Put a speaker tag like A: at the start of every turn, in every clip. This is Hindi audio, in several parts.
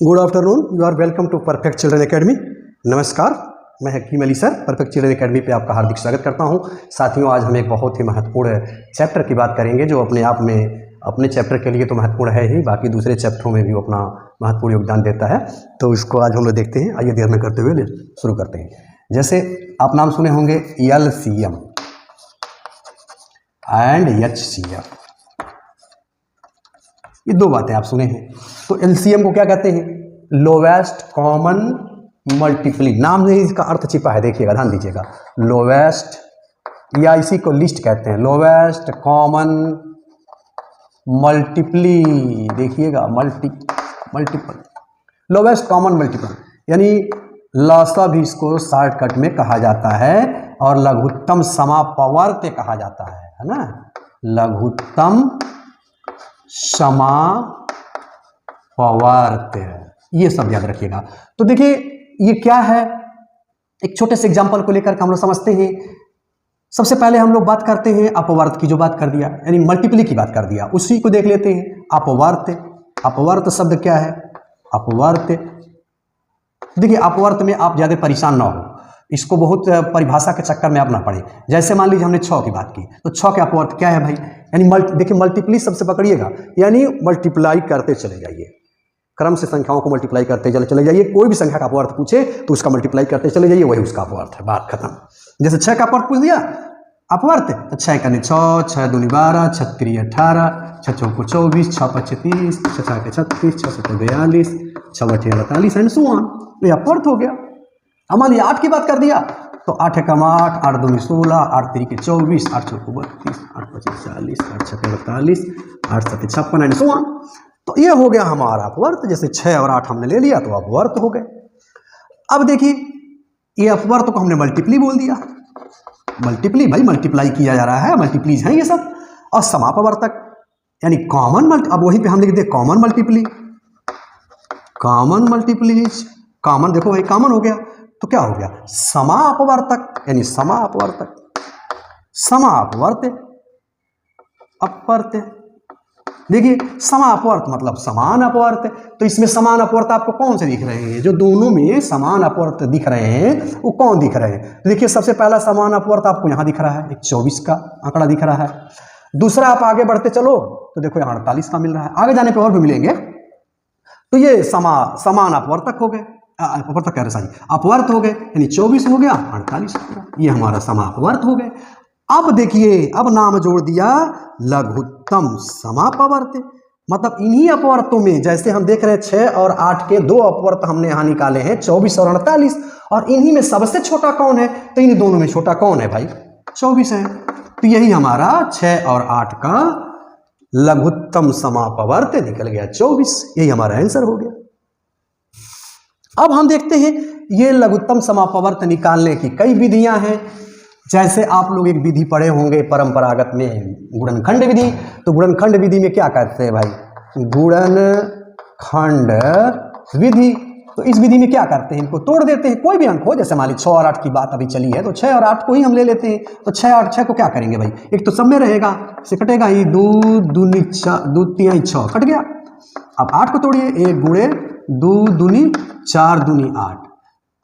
A: Good afternoon, you are welcome to perfect children academy. नमस्कार, मैं Hakim Ali sir perfect children academy पे आपका हार्दिक स्वागत करता हूं। साथियों, आज हम एक बहुत ही महत्वपूर्ण चैप्टर की बात करेंगे जो अपने आप में अपने चैप्टर के लिए तो महत्वपूर्ण है ही, बाकी दूसरे चैप्टरों में भी अपना महत्वपूर्ण योगदान देता है। तो इसको आज हम लोग देखते हैं। आइए देर में करते हुए शुरू करते हैं। जैसे आप नाम सुने होंगे LCM एंड HCF, ये दो बातें आप सुने हैं। तो LCM को क्या कहते हैं? Lowest common multiply. नाम में इसका अर्थ छिपा है, देखिएगा, ध्यान दीजिएगा। लोवेस्ट, या इसी को लिस्ट कहते हैं, लोवेस्ट कॉमन मल्टीप्ली। देखिएगा, मल्टीपल, लोवेस्ट कॉमन मल्टीपल, यानी लसा भी इसको शॉर्टकट में कहा जाता है और लघुत्तम समापवर्त्य कहा जाता है ना। लघुत्तम समापवर्त्य, ये सब याद रखिएगा। तो देखिए ये क्या है, एक छोटे से एग्जांपल को लेकर हम लोग समझते हैं। सबसे पहले हम लोग बात करते हैं अपवर्त की, जो बात कर दिया यानी मल्टीप्ली की बात कर दिया, उसी को देख लेते हैं। अपवर्त, अपवर्त शब्द क्या है? अपवर्त, देखिए अपवर्त में आप ज़्यादा परेशान ना हो, इसको बहुत परिभाषा के चक्कर में आप ना पड़े। जैसे मान लीजिए हमने 6 की बात की, तो 6 के अपवर्त क्या है भाई? यानी देखिए मल्टीप्ली सबसे पकड़िएगा, यानी मल्टीप्लाई करते चले जाइए, क्रम से संख्याओं को मल्टीप्लाई करते चले जाइए। कोई भी संख्या का अपवर्त पूछे तो उसका मल्टीप्लाई करते चले जाइए, वही उसका अपवर्त है, बात खत्म। जैसे 6 का अपवर्त पूछ दिया, अपवर्त, तो 6 का 6, 6 दूनी 12, 6 3 18, 6 चौको 24, 6 5 30, 6 6 के 36, 6 7 42, 6 8 48 एंड सो ऑन। ये अपवर्त हो गया। अब मान लिया 8 की बात कर दिया, तो 8 एकम 8, 8 दूनी 16, 8 3 के 24, 8 चौको 32, 8 25 40, 8 6 48, 8 7 56 एंड सो ऑन। तो ये हो गया हमारा अपवर्त। जैसे 6 और 8 हमने ले लिया तो अपवर्त हो गए। अब देखिए ये अपवर्त को हमने मल्टीप्ली बोल दिया। मल्टीप्ली भाई, मल्टीप्लाई किया जा रहा है, मल्टीप्लीज हैं ये सब। और समापवर्तक यानी कॉमन अब वहीं पे हम लिख दे कॉमन मल्टीप्ली, कॉमन मल्टीप्लीज। कॉमन देखो भाई, कॉमन हो गया तो क्या हो गया? समापवर्तक, यानी समापवर्तक, समापवर्त्य, अपवर्त्य। देखिए समापवर्त मतलब समान अपवर्त। तो इसमें समान अपवर्त आपको कौन से दिख रहे हैं? जो दोनों में समान अपवर्त दिख रहे हैं वो कौन दिख रहे हैं? तो देखिए सबसे पहला समान अपवर्त आपको यहाँ दिख रहा है, एक 24 का आंकड़ा दिख रहा है। दूसरा आप आगे बढ़ते चलो तो देखो यहाँ 48 का मिल रहा है, आगे जाने पर और भी मिलेंगे। तो ये समान अपवर्तक हो गए, अपवर्तक कह रहे सॉरी, अपवर्त हो गए, यानी 24 हो गया, 48 हो गया, ये हमारा समापवर्त हो गए। अब देखिए, अब नाम जोड़ दिया लघुत्तम समापवर्त्य। मतलब इन्हीं अपवर्तों में, जैसे हम देख रहे हैं 6 और 8 के 2 अपवर्त हमने यहाँ निकाले हैं, 24 और 48, और इन्हीं में सबसे छोटा कौन है? तो इन दोनों में छोटा कौन है भाई? 24 है। तो यही हमारा 6 और 8 का लघुत्तम समापवर्त्य निकल गया 24। यही हमारा आंसर हो गया। अब हम देखते हैं ये लघुत्तम समापवर्त्य निकालने की कई विधियां हैं। जैसे आप लोग एक विधि पढ़े होंगे परंपरागत में, गुणनखंड विधि। तो गुणनखंड विधि में क्या कहते हैं भाई? गुणनखंड विधि। तो इस विधि में क्या करते हैं? इनको तोड़ देते हैं, कोई भी अंक हो। जैसे मान लीजिए 6 और 8 की बात अभी चली है, तो 6 और 8 को ही हम ले लेते हैं। तो 6 और 6 को क्या करेंगे भाई? एक तो सब में रहेगा, से कटेगा ही, 2 दूनी 6 कट गया। अब 8 को तोड़िए, 1 गुणे 2 दूनी 4 दूनी 8।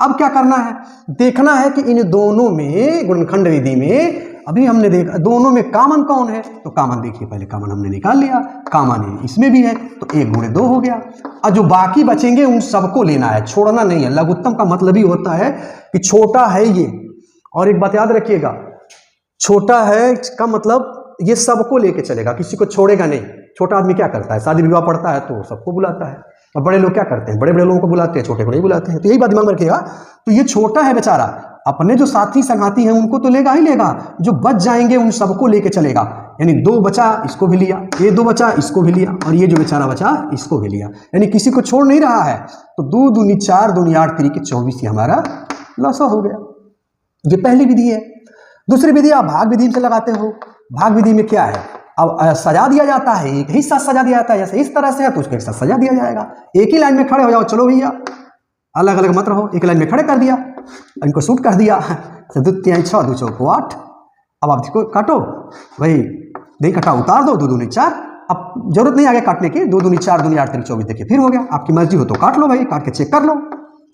A: अब क्या करना है? देखना है कि इन दोनों में, गुणनखंड विधि में अभी हमने देखा दोनों में कॉमन कौन है। तो कॉमन देखिए, पहले कॉमन हमने निकाल लिया, कॉमन है इसमें भी है, तो 1 गुणे 2 हो गया। और जो बाकी बचेंगे उन सबको लेना है, छोड़ना नहीं है। लघुत्तम का मतलब ही होता है कि छोटा है ये। और एक बात याद रखिएगा, छोटा है का मतलब ये सबको लेके चलेगा, किसी को छोड़ेगा नहीं। छोटा आदमी क्या करता है? शादी विवाह पड़ता है तो सबको बुलाता है। और बड़े लोग क्या करते हैं? बड़े बड़े लोगों को बुलाते हैं, छोटे को नहीं बुलाते हैं। तो यही बात दिमाग में रखिएगा। तो ये छोटा है बेचारा, अपने जो साथी संगाती हैं उनको तो लेगा ही लेगा, जो बच जाएंगे उन सबको लेके चलेगा। यानी 2 बचा, इसको भी लिया, ये 2 बचा, इसको भी लिया, और ये जो बेचारा बचा इसको भी लिया, यानी किसी को छोड़ नहीं रहा है। तो 2 दूनी 4 दूनी 8 3 के 24 हमारा लसा हो गया। ये पहली विधि है। दूसरी विधि आप भाग विधि से लगाते हो। भाग विधि में क्या है? अब सजा दिया जाता है, एक ही साथ सजा दिया जाता है। जैसे इस तरह से है तो उसको एक साथ सजा दिया जाएगा। एक ही लाइन में खड़े हो जाओ, चलो भैया, अलग अलग मत रहो, एक लाइन में खड़े कर दिया, इनको शूट कर दिया। 2 3 6 2 चौको 8। अब आप इसको काटो भाई, नहीं कटा उतार दो, 2 दूनी 4, अब जरूरत नहीं आगे काटने की, 2 दूनी 4 दूनी 8 तरीक 24 देखिए फिर हो गया। आपकी मर्जी हो तो काट लो भाई, काट के चेक कर लो।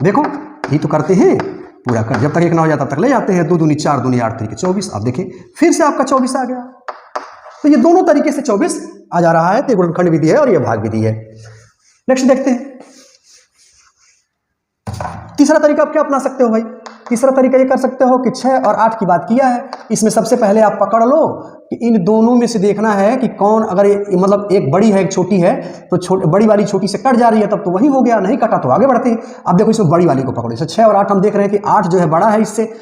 A: देखो यही तो करते हैं, पूरा कर जब तक 1 ना हो जाता तब तक ले जाते हैं। 2 दूनी 4 दूनी 8 तरीके 24। अब देखिए फिर से आपका 24 आ गया। तो ये दोनों तरीके से 24 आ जा रहा है। तो ये गुणनखंड विधि है और ये भाग विधि है। नेक्स्ट देखते हैं तीसरा तरीका आप क्या अपना सकते हो भाई। तीसरा तरीका ये कर सकते हो कि 6 और 8 की बात किया है, इसमें सबसे पहले आप पकड़ लो कि इन दोनों में से देखना है कि कौन, अगर ये मतलब एक बड़ी है एक छोटी है तो बड़ी वाली छोटी से कट जा रही है तब तो वही हो गया, नहीं कटा तो आगे बढ़ते हैं। अब देखो इसमें बड़ी वाली को पकड़ो। जैसे 6 और 8 हम देख रहे हैं कि 8 जो है बड़ा है इससे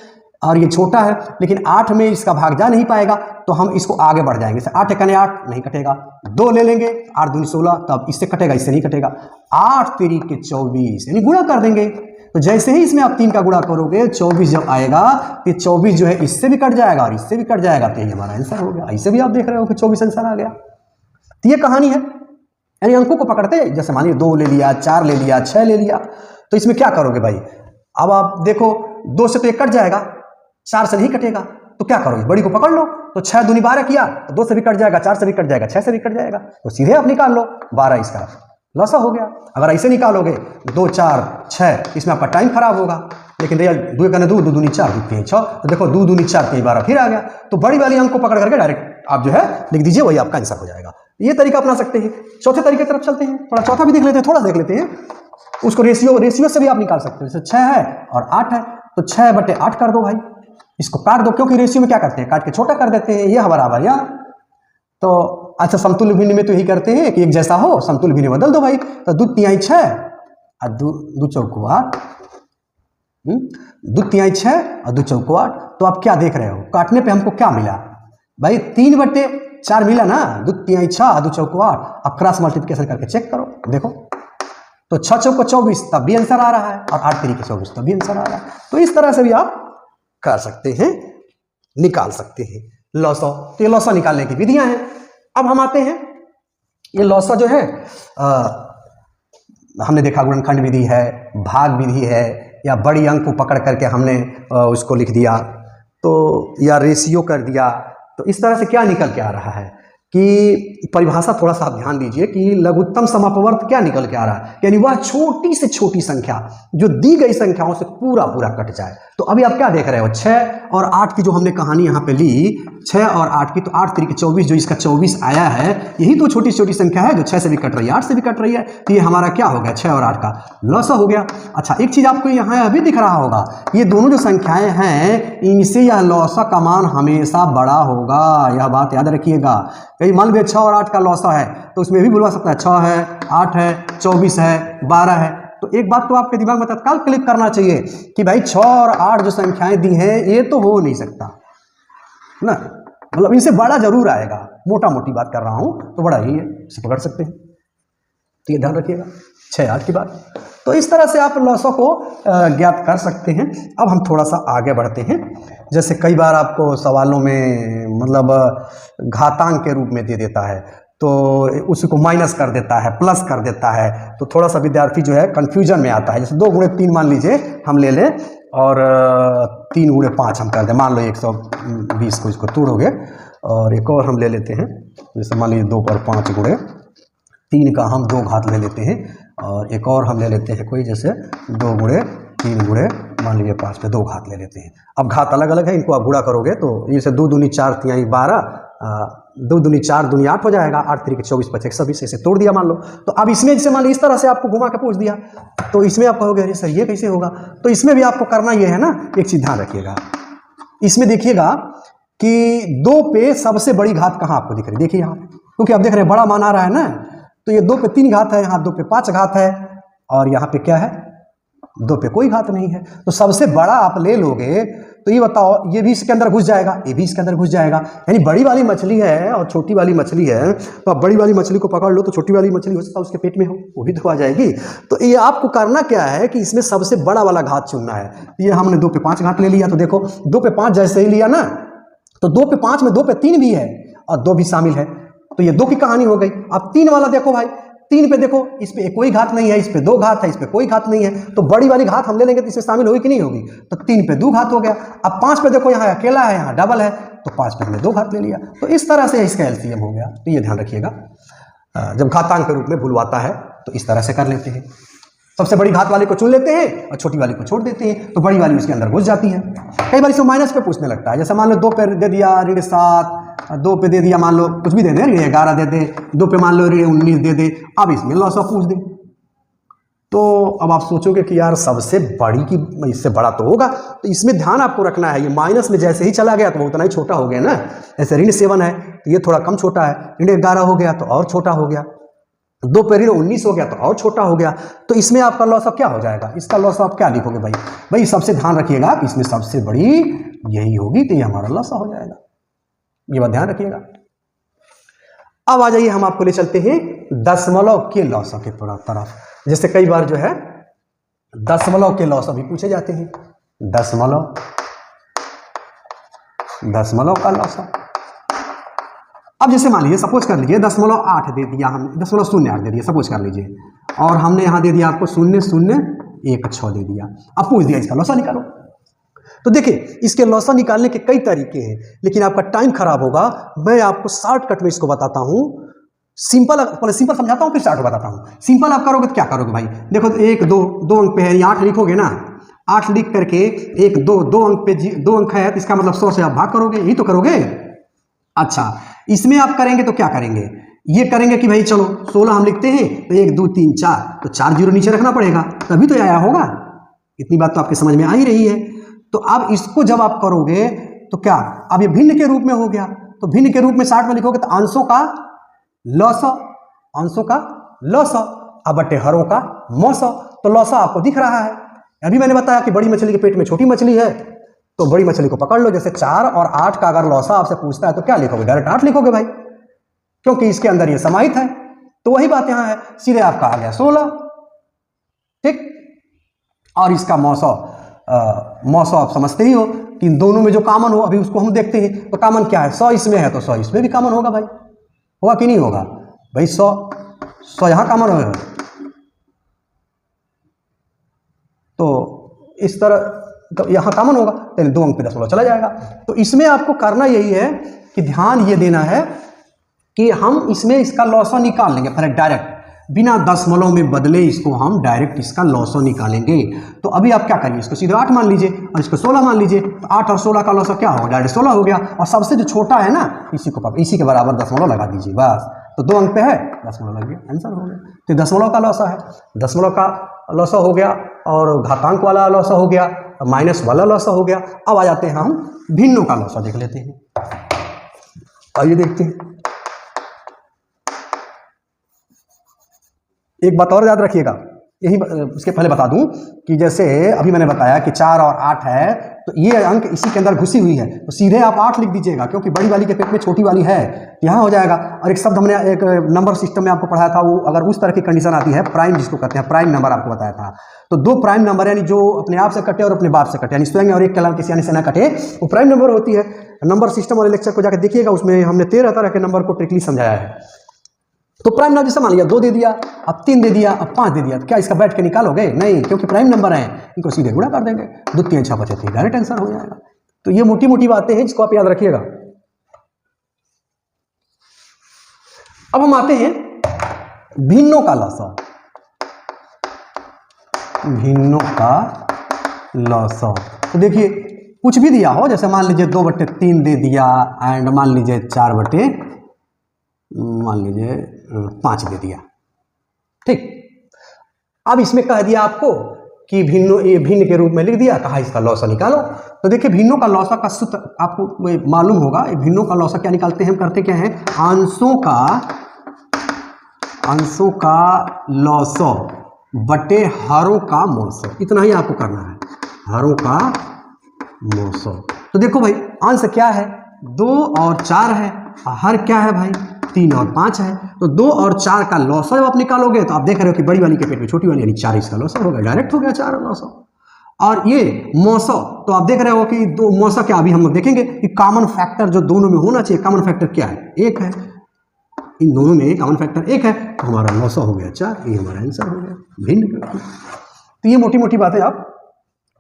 A: और ये छोटा है, लेकिन 8 में इसका भाग जा नहीं पाएगा तो हम इसको आगे बढ़ जाएंगे। जैसे 8 एकने 8 नहीं कटेगा, 2 ले लेंगे, 8 दूनी 16 तब इससे कटेगा, इससे नहीं कटेगा। 8 तरीके 24 यानी गुणा कर देंगे। तो जैसे ही इसमें आप 3 का गुणा करोगे 24 जब आएगा तो 24 जो है इससे भी कट जाएगा और इससे भी कट जाएगा, तो ये हमारा आंसर हो गया। ऐसे भी आप देख रहे हो कि 24 आंसर आ गया। तो ये कहानी है, यानी अंकों को पकड़ते, जैसे मान लीजिए 2 ले लिया, 4 ले लिया, 6 ले लिया, तो इसमें क्या करोगे भाई। अब आप देखो 2 से तो 1 कट जाएगा, 4 से नहीं कटेगा, तो क्या करोगे, बड़ी को पकड़ लो। तो 6 दूनी 12 किया तो 2 से भी कट जाएगा, 4 से भी कट जाएगा, 6 से भी कट जाएगा, तो सीधे आप निकाल लो 12 इसका लसा हो गया। अगर ऐसे निकालोगे 2 4 6 इसमें आपका टाइम खराब होगा, लेकिन रियल 2 कने 2 2 दूनी 4 2 3 6, तो देखो 2 दूनी 4 3 12 फिर आ गया। तो बड़ी वाली अंक को पकड़ करके डायरेक्ट आप जो है लिख दीजिए, वही आपका आंसर हो जाएगा। ये तरीका अपना सकते हैं। चौथे तरीके की तरफ चलते हैं, थोड़ा चौथा भी देख लेते हैं, थोड़ा देख लेते हैं उसको। रेशियो से भी आप निकाल सकते हो। जैसे 6 है और 8 है तो 6/8 कर दो भाई, इसको काट दो, क्योंकि रेशियो में क्या करते हैं काट के छोटा कर देते हैं। यह बराबर या तो अच्छा समतुल्य भिन्न में तो यही करते हैं कि एक जैसा हो, समतुल्य भिन्न बदल दो भाई। तो 2 तिहाई 6 और 2 चौको 8, 2 तिहाई 6 और 2 चौको 8। तो आप क्या देख रहे हो, काटने पे हमको क्या मिला भाई, 3/4 मिला ना, 2 तिहाई 6 और 2 चौको 8। अब क्रॉस मल्टीप्लिकेशन करके चेक करो, देखो तो 6 चौको 24 तब भी आंसर आ रहा है और 8 तरीके 24 तब भी आंसर आ रहा है। तो इस तरह से भी आप कर सकते हैं, निकाल सकते हैं लॉसा। तो ये लॉसा निकालने की विधियां हैं। अब हम आते हैं, ये लॉसा जो है हमने देखा गुणनखंड विधि है, भाग विधि है, या बड़ी अंक को पकड़ करके हमने उसको लिख दिया तो, या रेशियो कर दिया। तो इस तरह से क्या निकल के आ रहा है कि परिभाषा थोड़ा सा आप ध्यान दीजिए कि लघुत्तम समापवर्त क्या निकल के आ रहा है, यानी वह छोटी से छोटी संख्या जो दी गई संख्याओं से पूरा पूरा कट जाए। तो अभी आप क्या देख रहे हो, 6 और 8 की जो हमने कहानी यहाँ पे ली, 6 और 8 की, तो 8 तरीके 24 जो इसका 24 आया है, यही तो छोटी छोटी संख्या है जो 6 से भी कट रही है, 8 से भी कट रही है। तो ये हमारा क्या हो गया, 6 और 8 का लॉसा हो गया। अच्छा एक चीज आपको यहाँ अभी दिख रहा होगा, ये दोनों जो संख्याएं हैं इनसे यह लॉसा का मान हमेशा बड़ा होगा, यह बात याद रखिएगा। कहीं मान लीजिए 6 और 8 का लॉसा है तो उसमें भी बुलवा सकता है 6 है, 8 है, 24 है, 12 है। तो एक बात तो आपके दिमाग में तत्काल क्लिक करना चाहिए कि भाई 6 और 8 जो संख्याएं दी हैं ये तो हो नहीं सकता ना, मतलब इनसे बड़ा जरूर आएगा। मोटा मोटी बात कर रहा हूं तो बड़ा ही है, इसे पकड़ सकते हैं। तो ये ध्यान रखिएगा 6 8 की बात। तो इस तरह से आप लॉसों को ज्ञात कर सकते हैं। अब हम थोड़ा सा आगे बढ़ते हैं। जैसे कई बार आपको सवालों में मतलब घातांक के रूप में दे देता है तो उसी को माइनस कर देता है, प्लस कर देता है, तो थोड़ा सा विद्यार्थी जो है कंफ्यूजन में आता है। जैसे 2 गुणे 3 मान लीजिए हम ले लें और 3 गुणे 5 हम कर दें, मान लो 120 को इसको तोड़ोगे। और एक और हम ले लेते हैं, जैसे मान लीजिए 2 पर 5 गुणे 3 का हम 2 घात ले लेते हैं। और एक और हम ले लेते हैं कोई, जैसे 2 गुणे 3 गुणे मान लीजिए 5 पे 2 घात ले लेते हैं। अब घात अलग अलग है, इनको आप गुणा करोगे तो जैसे 2 दूनी 4 तिहाई 12, 2 दूनी 4 दूनी 8 हो जाएगा, 8 तरीके 24 25 120 ऐसे तोड़ दिया मान लो। तो अब इसमें जैसे मान लीजिए इस तरह से आपको घुमा के पूछ दिया तो इसमें आप कहोगे अरे सर ये कैसे होगा। तो इसमें भी आपको करना ये है ना, एक चीज ध्यान रखिएगा, इसमें देखिएगा कि 2 पे सबसे बड़ी घात कहाँ आपको दिख रही है, देखिए यहाँ, क्योंकि आप देख रहे हैं बड़ा मान आ रहा है ना, तो ये 2 पे 3 घात है, यहाँ 2 पे 5 घात है, और यहाँ पे क्या है 2 पे कोई घात नहीं है। तो सबसे बड़ा आप ले लोगे तो ये बताओ, ये भी इसके अंदर घुस जाएगा, ये भी इसके अंदर घुस जाएगा। यानी बड़ी वाली मछली है और छोटी वाली मछली है, तो आप बड़ी वाली मछली को पकड़ लो तो छोटी वाली मछली हो सकता है उसके पेट में हो, वो भी तो आ जाएगी। तो ये आपको करना क्या है कि इसमें सबसे बड़ा वाला घात चुनना है। ये हमने 2 पे 5 घात ले लिया, तो देखो 2 पे 5 जैसे ही लिया ना, तो 2 पे 5 में 2 पे 3 भी है और 2 भी शामिल है, तो ये 2 की कहानी हो गई। अब 3 वाला देखो भाई, 3 पे देखो, इस पे कोई घात नहीं है, इस पे 2 घात है, इस पे कोई घात नहीं है, तो बड़ी वाली घात हम ले लेंगे तो इसमें शामिल होगी कि नहीं होगी, तो 3 पे 2 घात हो गया। अब 5 पे देखो, यहाँ अकेला है, यहाँ डबल है, तो 5 पे हमने 2 घात ले लिया। तो इस तरह से इसका एलसीएम हो गया, तो ये ध्यान रखिएगा। जब घातांक के रूप में भूलवाता है तो इस तरह से कर लेते हैं। सबसे बड़ी घात वाले को चुन लेते हैं और छोटी वाली को छोड़ देते हैं, तो बड़ी वाली उसके अंदर घुस जाती है। कई बार इसको माइनस पे पूछने लगता है, जैसे मान लो 2 पे दे दिया ऋण 7, 2 पे दे दिया मान लो कुछ भी दे दे, ऋण 11 दे दे, 2 पे मान लो ऋण 19 दे दे, अब इसमें लॉस ऑफ पूछ दे। तो अब आप सोचोगे कि यार सबसे बड़ी की इससे बड़ा तो होगा, तो इसमें ध्यान आपको रखना है, ये माइनस में जैसे ही चला गया तो वो उतना ही छोटा हो गया ना। ऐसे ऋण 7 है तो ये थोड़ा कम छोटा है, ऋण 11 हो गया तो और छोटा हो गया, 2 पे ऋण 19 हो गया तो और छोटा हो गया। तो इसमें आपका लॉस ऑफ क्या हो जाएगा, इसका लॉस ऑफ क्या लिखोगे भाई? भाई सबसे ध्यान रखिएगा आप, इसमें सबसे बड़ी यही होगी तो ये हमारा लॉस हो जाएगा, ये बात ध्यान रखिएगा। अब आ जाइए हम आपको ले चलते हैं दशमलव के लॉस के तरफ। जैसे कई बार जो है दशमलव के लॉस भी पूछे जाते हैं, दशमलव का लॉस। अब जैसे मान लीजिए सपोज कर लीजिए 0.8 दे दिया हमने, 0.08 दे दिया सपोज कर लीजिए, और हमने यहाँ दे दिया आपको 0.016 दे दिया। अब पूछ दिया इसका लॉसा निकालो। तो देखिए इसके लॉसा निकालने के कई तरीके हैं, लेकिन आपका टाइम खराब होगा। मैं आपको शॉर्टकट में इसको बताता हूँ, सिंपल समझाता हूँ फिर शॉर्ट बताता हूँ। सिंपल आप करोगे तो क्या करोगे भाई, देखो 1 2 अंक पे है, 8 लिखोगे ना, 8 लिख करके 1 2 अंक पे 2 अंक है तो इसका मतलब 100 से आप भाग करोगे, यही तो करोगे। अच्छा इसमें आप करेंगे तो क्या करेंगे, ये करेंगे कि भाई चलो 16 हम लिखते हैं तो 1 2 3 4, तो 4 जीरो नीचे रखना पड़ेगा तभी तो आया होगा। इतनी बात तो आपके समझ में आ ही रही है। तो अब इसको जब आप करोगे तो क्या, अब ये भिन्न के रूप में हो गया, तो भिन्न के रूप में 60 में लिखोगे तो अंशों का लॉस, अब बटे हरों का मौस। तो लॉसा आपको दिख रहा है। अभी मैंने बताया कि बड़ी मछली के पेट में छोटी मछली है, तो बड़ी मछली को पकड़ लो। जैसे 4 और 8 का अगर लॉसा आपसे पूछता है तो क्या लिखोगे, डायरेक्ट 8 लिखोगे भाई, क्योंकि इसके अंदर ये समाहित है। तो वही बात यहां है, सीधे आपका आ गया 16, ठीक। और इसका मौसौ आप समझते ही हो कि इन दोनों में जो कॉमन हो, अभी उसको हम देखते हैं। तो कॉमन क्या है, 100 इसमें है तो 100 इसमें भी कॉमन होगा भाई, होगा कि नहीं होगा भाई, 100 यहां कॉमन होगा। तो इस तरह तो यहाँ कॉमन होगा, तो 2 अंक पे 10 चला जाएगा। तो इसमें आपको करना यही है कि ध्यान ये देना है कि हम इसमें इसका लॉसो निकाल लेंगे, फिर डायरेक्ट बिना दशमलव में बदले इसको हम डायरेक्ट इसका लॉसो निकालेंगे। तो अभी आप क्या करिए, इसको सीधे 8 मान लीजिए और इसको 16 मान लीजिए, तो 8 और 16 का लॉसो क्या होगा, डायरेक्ट 16 हो गया। और सबसे जो छोटा है ना इसी के बराबर दशमलव लगा दीजिए बस, तो 2 अंक पे है, दशमलव लग गया, आंसर हो गया। तो दशमलव का लॉसा है, दशमलव का लॉसा हो गया, और घातांक वाला लॉसा हो गया, माइनस वाला लॉसा हो गया। अब आ जाते हैं हम भिन्नों का लॉसा देख लेते हैं, आइए देखते हैं। एक बात और याद रखिएगा, यही उसके पहले बता दूं कि जैसे अभी मैंने बताया कि 4 और 8 है, तो ये अंक इसी के अंदर घुसी हुई है, तो सीधे आप 8 लिख दीजिएगा, क्योंकि बड़ी वाली के पेट में छोटी वाली है, यहाँ हो जाएगा। और एक शब्द हमने एक नंबर सिस्टम में आपको पढ़ाया था, वो अगर उस तरह की कंडीशन आती है, प्राइम जिसको कहते हैं, प्राइम नंबर आपको बताया था। तो 2 प्राइम नंबर यानी जो अपने आप से कटे और अपने बाप से कटे, यानी स्वयं और एक के अलावा किसी अन्य से ना कटे, वो प्राइम नंबर होती है। नंबर सिस्टम वाले लेक्चर को जाकर देखिएगा, उसमें हमने 13 तरह के नंबर को ट्रिकली समझाया है। तो प्राइम नंबर जैसे मान लिया 2 दे दिया, अब 3 दे दिया, अब 5 दे दिया, तो क्या इसका बैठ के निकालोगे, नहीं, क्योंकि प्राइम नंबर है, इनको सीधे गुणा कर देंगे, 2 3 6 5 3 डायरेक्ट आंसर हो जाएगा। तो ये मोटी मोटी बातें हैं जिसको आप याद रखिएगा। अब हम आते हैं भिन्नों का लॉसा, भिन्नों का लॉसा। तो देखिए कुछ भी दिया हो, जैसे मान लीजिए 2/3 दे दिया, एंड मान लीजिए 4/5 दे दिया, ठीक। अब इसमें कह दिया आपको कि ये भिन्न के रूप में लिख दिया, कहा इसका लॉसा निकालो। तो देखिए भिन्नों का लॉसा का सूत्र आपको मालूम होगा, भिन्नों का लॉसा क्या निकालते हैं, हम करते क्या है, अंशों का लॉसो बटे हरों का मौसो, इतना ही आपको करना है, हरों का मौसो। तो देखो भाई अंश क्या है, 2 और 4 है, हर क्या है भाई, 3 और 5 है। तो 2 और 4 का लॉसा जब आप निकालोगे तो आप देख रहे हो कि बड़ी वाली के पेट में छोटी वाली, यानी 4 इसका लॉसा हो गया, डायरेक्ट हो गया 4 लॉसा। और ये मौसो, तो आप देख रहे हो कि 2 मौसा क्या, अभी हम लोग देखेंगे कि कॉमन फैक्टर जो दोनों में होना चाहिए, कॉमन फैक्टर क्या है, 1 है, इन दोनों में कॉमन फैक्टर 1 है, तो हमारा लॉसा हो गया 4, ये हमारा आंसर हो गया भिन्न। तो ये मोटी मोटी बातें आप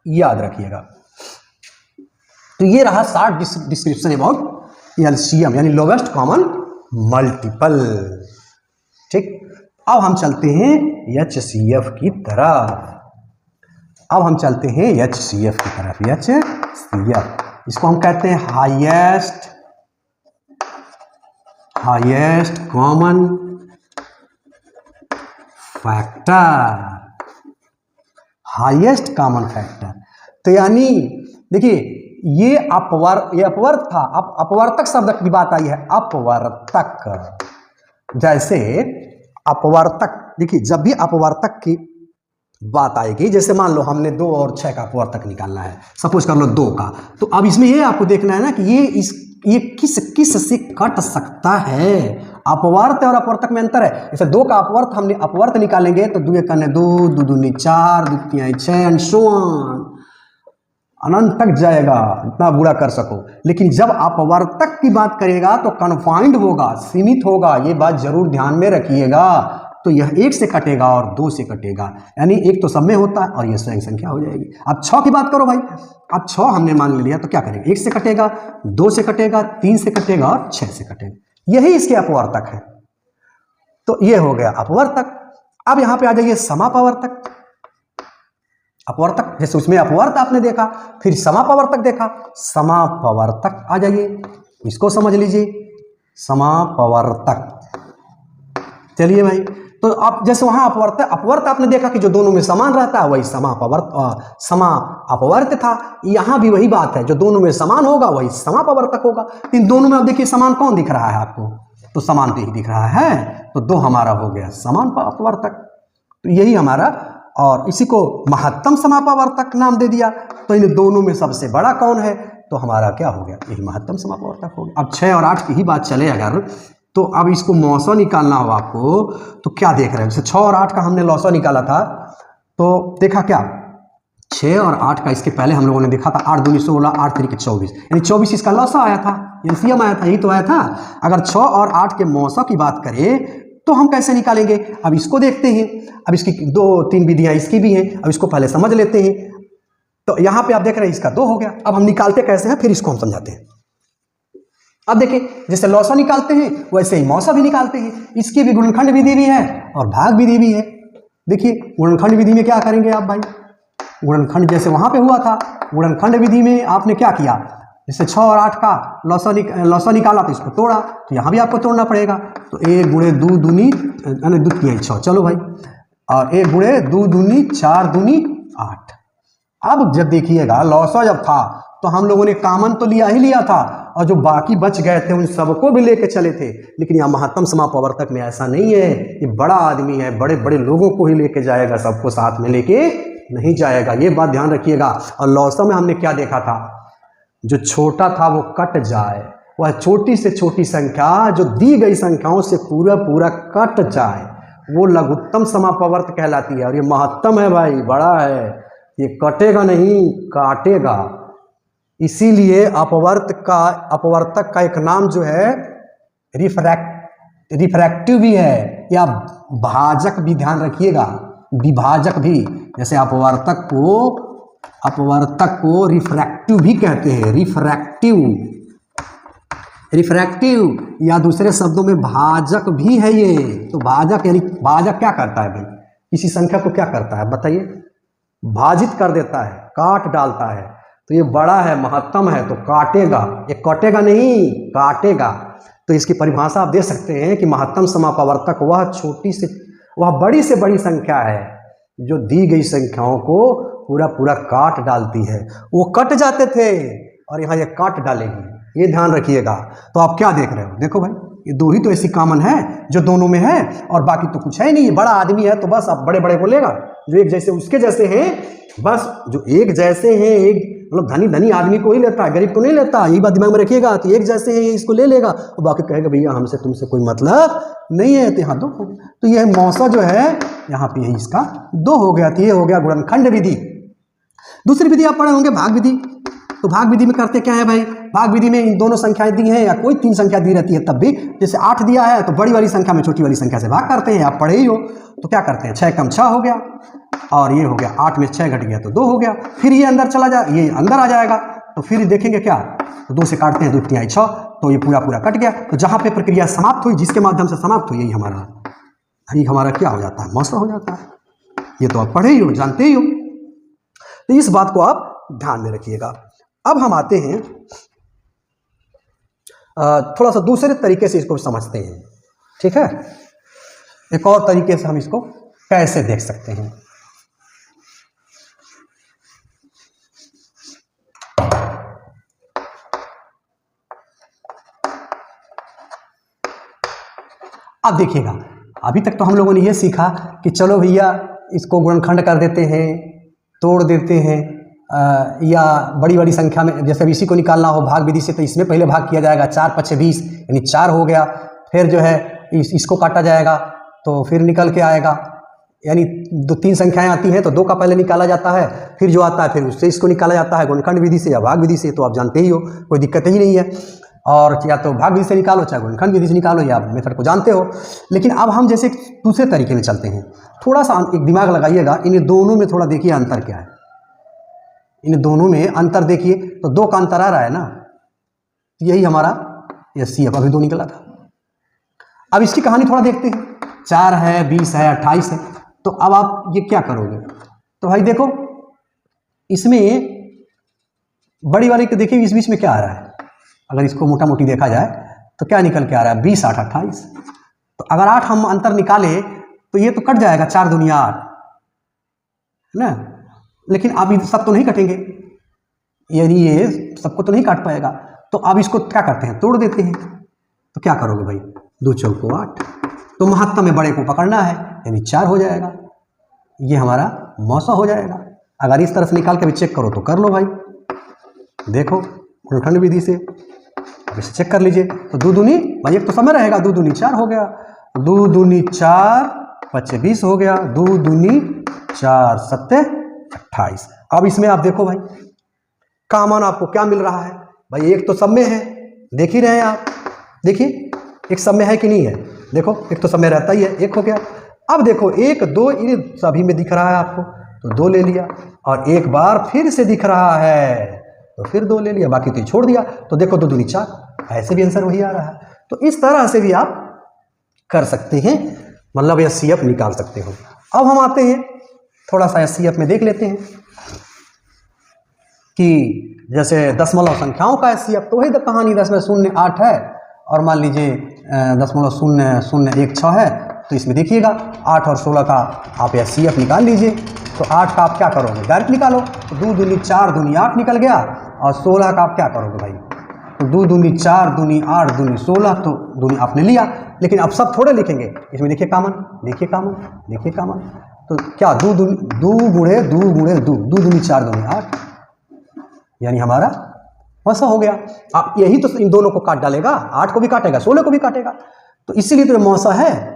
A: याद रखिएगा। तो ये रहा शॉर्ट डिस्क्रिप्शन अबाउट एलसीएम, यानी लोवेस्ट कॉमन मल्टीपल। ठीक, अब हम चलते हैं HCF की तरफ। अब हम चलते हैं HCF की तरफ। HCF, इसको हम कहते हैं highest common factor. Highest common factor, तो यानी देखिए ये अपवर्त था। अब अपवर्तक शब्द की बात आई है। अपवर्तक, जैसे अपवर्तक, देखिए जब भी अपवर्तक की बात आएगी, जैसे मान लो हमने 2 और 6 का अपवर्तक निकालना है, सपोज कर लो 2 का, तो अब इसमें ये आपको देखना है ना कि ये किस से कट सकता है। अपवर्त और अपवर्तक में अंतर है। जैसे 2 का अपवर्त हमने अपवर्त निकालेंगे तो 2 1 2, 2 दूनी 4, 2 3 6 एंड सो ऑन, अनंत तक जाएगा, इतना बुरा कर सको। लेकिन जब अपवर्तक की बात करेगा तो कन्फाइंड होगा, सीमित होगा, ये बात जरूर ध्यान में रखिएगा। तो यह 1 से कटेगा और 2 से कटेगा, यानी 1 तो सब में होता है और यह स्वयं संख्या हो जाएगी। अब 6 की बात करो भाई, अब 6 हमने मान लिया तो क्या करेंगे, 1 से कटेगा, 2 से कटेगा, 3 से कटेगा और 6 से कटेगा, यही इसके अपवर्तक है। तो ये हो गया अपवर्तक। अब यहां पे आ जाइए समापवर्तक। अपवर्तक जैसे उसमें अपवर्त आपने देखा, फिर समापवर्तक देखा, समापवर्तक आ जाइए, इसको समझ लीजिए, समापवर्तक। चलिए भाई, तो अब जैसे वहां अपवर्त आपने देखा कि जो दोनों में समान रहता है वही समापवर्त था। यहां भी वही बात है, जो दोनों में समान होगा वही समापवर्तक होगा। इन दोनों में अब देखिए समान कौन दिख रहा है आपको, तो समान तो ही दिख रहा है, तो 2 हमारा हो गया समान अपवर्तक, तो यही हमारा, और इसी को महत्तम समापवर्तक नाम दे दिया। तो इन दोनों में सबसे बड़ा कौन है, तो हमारा क्या हो गया, यही महत्तम समापवर्तक हो गया। अब 6 और 8 की ही बात चले अगर, तो अब इसको मौसा निकालना हो आपको, तो क्या देख रहे हैं, जैसे 6 और 8 का हमने लौसा निकाला था, तो देखा क्या 6 और 8 का, इसके पहले हम लोगों ने देखा था 8 दूनी 16, 8 3 24, यानी 24 इसका लौसा आया था, एलसीएम आया था, यही तो आया था। अगर 6 और 8 के मौसा की बात करें तो हम कैसे निकालेंगे, अब इसको देखते हैं। अब इसकी 2-3 विधियां इसकी भी हैं, अब इसको पहले समझ लेते हैं। तो यहां पे आप देख रहे हैं इसका 2 हो गया। अब हम निकालते कैसे हैं, फिर इसको हम समझाते हैं। अब देखिए जैसे लौसा निकालते हैं वैसे ही मौसा भी निकालते हैं, इसकी भी गुणनखंड विधि भी है और भाग विधि भी है। देखिए गुणनखंड विधि में क्या करेंगे आप भाई, गुणनखंड जैसे वहां पे हुआ था, गुणनखंड विधि में आपने क्या किया, जैसे 6 और 8 का लौसा निकाला तो इसको तोड़ा, तो यहाँ भी आपको तोड़ना पड़ेगा। तो 1 गुणे 2 दूनी 2 3 6, चलो भाई, और 1 गुणे 2 दूनी 4 दूनी 8। अब जब देखिएगा लौसा जब था तो हम लोगों ने कामन तो लिया ही लिया था, और जो बाकी बच गए थे उन सबको भी लेके चले थे। लेकिन यह महत्तम समापवर्तक में ऐसा नहीं है, ये बड़ा आदमी है, बड़े बड़े लोगों को ही लेके जाएगा, सबको साथ में लेके नहीं जाएगा, ये बात ध्यान रखिएगा। और लौसा में हमने क्या देखा था, जो छोटा था वो कट जाए, वह छोटी से छोटी संख्या जो दी गई संख्याओं से पूरा कट जाए, वो लघुत्तम समापवर्त कहलाती है। और ये महत्तम है भाई, बड़ा है, ये कटेगा नहीं, काटेगा। इसीलिए अपवर्तक का एक नाम जो है रिफ्रैक्टिव भी है, या भाजक भी, ध्यान रखिएगा, विभाजक भी। जैसे अपवर्तक को रिफ्रैक्टिव भी कहते हैं, रिफ्रैक्टिव या दूसरे शब्दों में भाजक भी है ये। तो भाजक यानी भाजक क्या करता है भाई, किसी संख्या को क्या करता है बताइए, भाजित कर देता है, काट डालता है। तो ये बड़ा है, महत्तम है, तो काटेगा, ये कटेगा नहीं, काटेगा। तो इसकी परिभाषा आप दे सकते हैं कि महत्तम समापवर्तक वह बड़ी से बड़ी संख्या है जो दी गई संख्याओं को पूरा काट डालती है। वो कट जाते थे और यहाँ ये काट डालेगी, ये ध्यान रखिएगा। तो आप क्या देख रहे हो, देखो भाई ये 2 ही तो ऐसी कॉमन है जो दोनों में है, और बाकी तो कुछ है ही नहीं। बड़ा आदमी है तो बस आप बड़े बड़े को लेगा, जो एक जैसे उसके जैसे हैं, बस जो एक जैसे हैं, एक मतलब धनी आदमी को ही लेता है, गरीब को नहीं लेता, यही बात दिमाग में रखिएगा। तो एक जैसे हैं इसको ले लेगा, और बाकी कहेगा भैया हमसे तुमसे कोई मतलब नहीं है, तो यहाँ 2 हो गया। तो यह मौसा जो है यहाँ पे यही इसका 2 हो गया। तो ये हो गया गुणनखंड विधि। दूसरी विधि आप पढ़े होंगे भाग विधि। तो भाग विधि में करते क्या है भाई, भाग विधि में इन दोनों संख्याएं दी हैं या कोई 3 संख्या दी रहती है, तब भी जैसे 8 दिया है तो बड़ी वाली संख्या में छोटी वाली संख्या से भाग करते हैं, आप पढ़े ही हो। तो क्या करते हैं, 6 कम 6 हो गया, और ये हो गया 8 में 6 घट गया तो 2 हो गया। फिर ये अंदर चला जाए, ये अंदर आ जाएगा, तो फिर देखेंगे क्या, तो 2 से काटते हैं, 2 3 6, तो ये पूरा कट गया। तो जहां पे प्रक्रिया समाप्त हुई, जिसके माध्यम से समाप्त हुई, यही हमारा ये हमारा क्या हो जाता है, मौसा हो जाता है। ये तो आप पढ़े ही हो, जानते ही हो। तो इस बात को आप ध्यान में रखिएगा। अब हम आते हैं थोड़ा सा दूसरे तरीके से इसको समझते हैं, ठीक है। एक और तरीके से हम इसको कैसे देख सकते हैं। अब देखिएगा, अभी तक तो हम लोगों ने ये सीखा कि चलो भैया इसको गुणनखंड कर देते हैं, तोड़ देते हैं, या बड़ी बड़ी संख्या में, जैसे अब इसी को निकालना हो भाग विधि से तो इसमें पहले भाग किया जाएगा, 4 पचे 20 यानी 4 हो गया। फिर जो है इसको काटा जाएगा तो फिर निकल के आएगा, यानी 2-3 संख्याएं आती हैं तो 2 का पहले निकाला जाता है, फिर जो आता है फिर उससे इसको निकाला जाता है, गुणनखंड विधि से या भाग विधि से। तो आप जानते ही हो, कोई दिक्कत ही नहीं है। और या तो भाग विधि से निकालो, चाहे गुणनखंड विधि से निकालो, या आप मेथड को जानते हो। लेकिन अब हम जैसे दूसरे तरीके में चलते हैं, थोड़ा सा एक दिमाग लगाइएगा, इन दोनों में थोड़ा देखिए अंतर क्या है। इन दोनों में अंतर देखिए तो 2 का अंतर आ रहा है ना, यही हमारा HCF अभी 2 निकला था। अब इसकी कहानी थोड़ा देखते हैं। 4 है, 20 है, 28 है। तो अब आप ये क्या करोगे, तो भाई देखो इसमें बड़ी वाली को देखिए, इस बीच में क्या आ रहा है। अगर इसको मोटा मोटी देखा जाए तो क्या निकल के आ रहा है, 20 8 28। तो अगर 8 हम अंतर निकाले तो ये तो कट जाएगा, 4 दूनी 8 है ना। लेकिन अब ये सब तो नहीं कटेंगे, यानी ये सबको तो नहीं काट पाएगा। तो अब इसको क्या करते हैं, तोड़ देते हैं। तो क्या करोगे भाई, 2 चौको 8, तो महत्तम में बड़े को पकड़ना है, यानी 4 हो जाएगा। ये हमारा मौसा हो जाएगा। अगर इस तरह से निकाल के भी चेक करो तो कर लो भाई, देखो गुणनखंड विधि से। अब इसे चेक कर लीजिए तो 2 दूनी भाई, एक तो समय रहेगा, 2 दूनी 4 हो गया, 2 दूनी 4 पचे 20 हो गया, 2 दूनी 4 सत्ते 28। अब इसमें आप देखो भाई कॉमन आपको क्या मिल रहा है भाई, एक तो सब में है, देख ही रहे हैं आप, देखिए एक सब में है कि नहीं है, देखो एक तो सब में रहता ही है, 1 हो गया। अब देखो 1 2 इन सभी में दिख रहा है आपको, तो 2 ले लिया, और एक बार फिर से दिख रहा है तो फिर 2 ले लिया, बाकी तो छोड़ दिया। तो देखो 2 दूनी 4, ऐसे भी आंसर वही आ रहा है। तो इस तरह से भी आप कर सकते हैं, मतलब HCF निकाल सकते हो। अब हम आते हैं थोड़ा सा HCF में देख लेते हैं कि जैसे दशमलव संख्याओं का HCF, तो वही कहानी 10.08 है, और मान लीजिए 0.0016 है। तो इसमें देखिएगा 8 और 16 का आप HCF निकाल लीजिए। तो 8 का आप क्या करोगे, डायरेक्ट निकालो, तो 2 दूनी 4 दूनी 8 निकल गया। और 16 का आप क्या करोगे भाई, तो 2 दूनी 4 दूनी 8 दूनी 16, तो दूनी आपने लिया। लेकिन अब सब थोड़े लिखेंगे, इसमें देखिए कॉमन, देखिए कॉमन, देखिए कॉमन। तो क्या 2 गुणे 2 दूनी 4 दूनी 8, यानी हमारा वैसा हो गया। आप यही तो इन दोनों को काट डालेगा, 8 को भी काटेगा, 16 को भी काटेगा, तो इसीलिए तो मौसा है।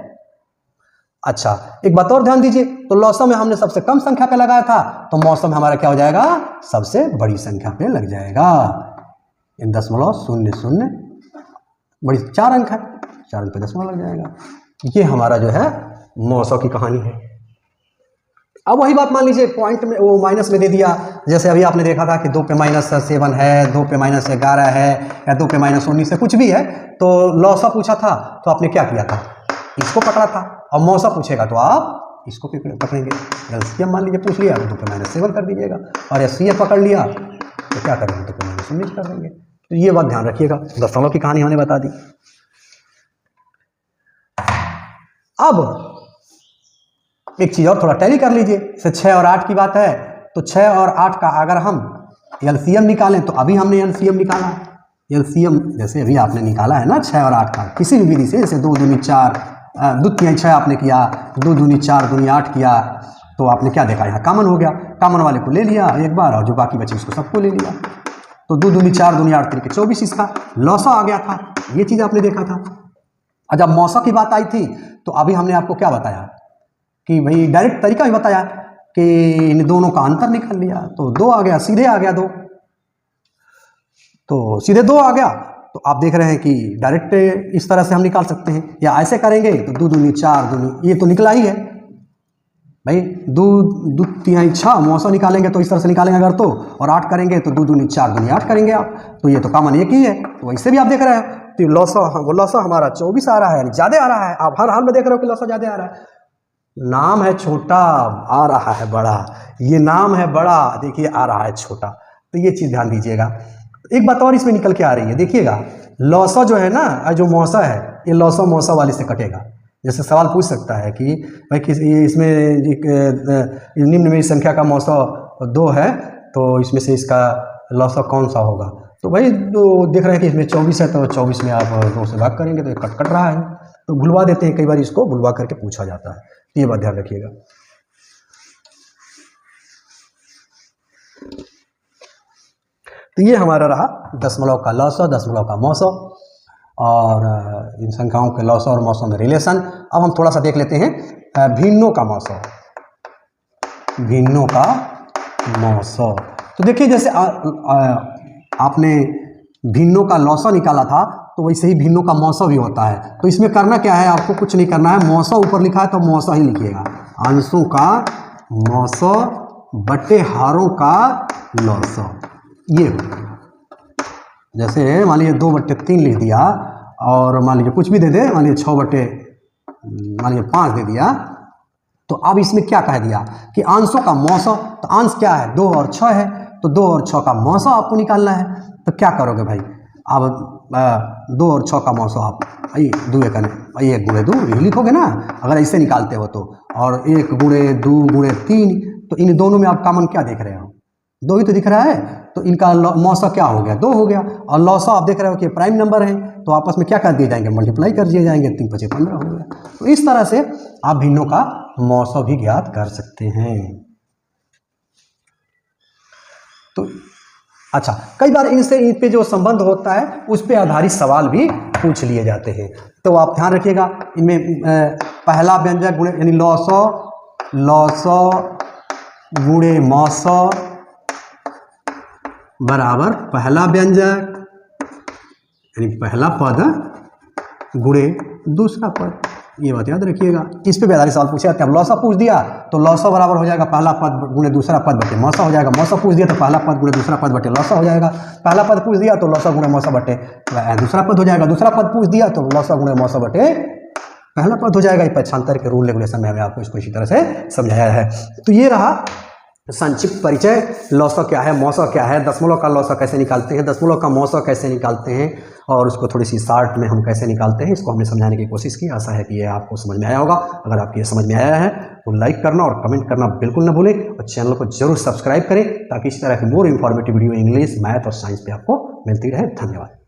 A: अच्छा एक बात और ध्यान दीजिए, तो लौसा में हमने सबसे कम संख्या पे लगाया था, तो मौसा में हमारा क्या हो जाएगा, सबसे बड़ी संख्या पे लग जाएगा। इन 0.00 बड़ी 4 अंक है, 4 अंक पे दशमलव लग जाएगा। ये हमारा जो है मौसा की कहानी है। अब वही बात मान लीजिए पॉइंट में वो माइनस में दे दिया, जैसे अभी आपने देखा था कि 2 पे -7 है, 2 पे -11 है, या 2 पे -19 है, कुछ भी है। तो लौसा पूछा था तो आपने क्या किया था, इसको पकड़ा था, और मौसा पूछेगा तो आप इसको पकड़ेंगे। LCM मान लीजिए पूछ लिया तो 2 पे -7 कर दीजिएगा, और HCF पकड़ लिया तो क्या करेंगे, 2 पे -19 कर देंगे। तो ये बात ध्यान रखिएगा। दशमलव की कहानी हमने बता दी। अब एक चीज और थोड़ा टैली कर लीजिए, जैसे 6 और 8 की बात है, तो 6 और 8 का अगर हम LCM निकालें, तो अभी हमने LCM निकाला, LCM जैसे अभी आपने निकाला है ना 6 और 8 का, किसी भी विधि से, जैसे 2 दूनी 4 2 3 6 आपने किया, 2 दूनी 4 दूनी 8 किया, तो आपने क्या देखा, यहाँ कॉमन हो गया, कॉमन वाले को ले लिया एक बार, और जो बाकी बचे उसको सबको ले लिया। तो 2 दूनी 4 दूनी 8 तरीके 24, इसका लौसा आ गया था, ये चीज़ आपने देखा था। और जब मौसा की बात आई थी तो अभी हमने आपको क्या बताया कि भाई डायरेक्ट तरीका भी बताया कि इन दोनों का अंतर निकाल लिया, तो 2 आ गया, सीधे आ गया 2, तो सीधे 2 आ गया। तो आप देख रहे हैं कि डायरेक्ट इस तरह से हम निकाल सकते हैं, या ऐसे करेंगे तो 2 दूनी 4 दूनी, ये तो निकला ही है भाई, 2 3 6 मौसा निकालेंगे तो इस तरह से निकालेंगे अगर, तो और 8 करेंगे तो 2 दूनी 4 दूनी 8 करेंगे आप, तो ये तो कॉमन एक ही है। तो वैसे भी आप देख रहे हैं तो लौसा, वो लौसा हमारा 24 आ रहा है, यानी ज़्यादा आ रहा है। आप हर हाल में देख रहे हो कि लौसा ज़्यादा आ रहा है। नाम है छोटा, आ रहा है बड़ा, ये नाम है बड़ा, देखिए आ रहा है छोटा। तो ये चीज़ ध्यान दीजिएगा। एक बात और इसमें निकल के आ रही है, देखिएगा लौसा जो है ना, जो मौसा है, ये लौसा मौसा वाले से कटेगा। जैसे सवाल पूछ सकता है कि भाई किस इसमें निम्न में संख्या का मौसा 2 है, तो इसमें से इसका लौसा कौन सा होगा। तो भाई तो देख रहे हैं कि इसमें 24 है, तो 24 में आप 2 से भाग करेंगे तो ये कट रहा है, तो भुलवा देते हैं। कई बार इसको भुलवा करके पूछा जाता है, ये बात ध्यान रखिएगा। तो ये हमारा रहा दशमलव का लौसा, दशमलव का मौसा और इन संख्याओं के लौसा और मौसों में रिलेशन। अब हम थोड़ा सा देख लेते हैं भिन्नों का मौसा, भिन्नों का मौसा। तो देखिए जैसे आपने भिन्नों का लौसा निकाला था, तो वैसे ही भिन्नों का मौसा भी होता है। तो इसमें करना क्या है, आपको कुछ नहीं करना है, मौसा ऊपर लिखा है तो मौसा ही लिखिएगा। अंशों का मौसा बटे हारों का लौसा, ये जैसे मान लीजिए 2/3 लिख दिया, और मान लीजिए कुछ भी दे दे, मान लीजिए 6/5 दे दिया। तो अब इसमें क्या कह दिया कि अंशों का मौसा, तो अंश क्या है 2 और 6 है, तो 2 और 6 का मौसा आपको निकालना है। तो क्या करोगे भाई, अब 2 और 6 का मौसा आप 2 1 गुणे 2 यही लिखोगे ना, अगर ऐसे निकालते हो तो। और 1 गुणे 2 गुणे 3, तो इन दोनों में आप कॉमन क्या देख रहे हो, 2 ही तो दिख रहा है। तो इनका मौसा क्या हो गया, 2 हो गया। और लौसा आप देख रहे हो कि प्राइम नंबर है, तो आपस में क्या कर दिए जाएंगे, मल्टीप्लाई कर दिए जाएंगे, 3 5 15 हो गया। तो इस तरह से आप भिन्नों का मौसा भी ज्ञात कर सकते हैं। तो अच्छा, कई बार इनसे इन पे जो संबंध होता है उस पे आधारित सवाल भी पूछ लिए जाते हैं। तो आप ध्यान रखिएगा, इनमें पहला व्यंजक गुणे यानी लौसा, लौसा गुणे मौसा बराबर पहला व्यंजक यानी पहला पद गुणे दूसरा पद, ये बात याद रखिएगा। इस पे भी आधारित सवाल पूछे जाते हैं। लौसा पूछ दिया तो लौसा बराबर हो जाएगा पहला पद गुणे दूसरा पद बटे मौसा हो जाएगा। मौसा पूछ दिया तो पहला पद गुणे दूसरा पद बटे लौसा हो जाएगा। पहला पद पूछ दिया तो लौसा गुणे मौसा बटे दूसरा पद हो जाएगा। दूसरा पद पूछ दिया तो लौसा गुणे मौसा बटे पहला पद हो जाएगा। ये पक्षांतर के रूल रेगुलेशन में हमने आपको इसको इसी तरह से समझाया है। तो ये रहा संक्षिप्त परिचय, लौसा क्या है, मौसा क्या है, दशमलव का लौसा कैसे निकालते हैं, दशमलव का मौसा कैसे निकालते हैं, और उसको थोड़ी सी शार्ट में हम कैसे निकालते हैं, इसको हमने समझाने की कोशिश की। आशा है कि ये आपको समझ में आया होगा। अगर आपको ये समझ में आया है तो लाइक करना और कमेंट करना बिल्कुल ना भूलें, और चैनल को जरूर सब्सक्राइब करें ताकि इस तरह की more informative video English, math और साइंस पे आपको मिलती रहे। धन्यवाद।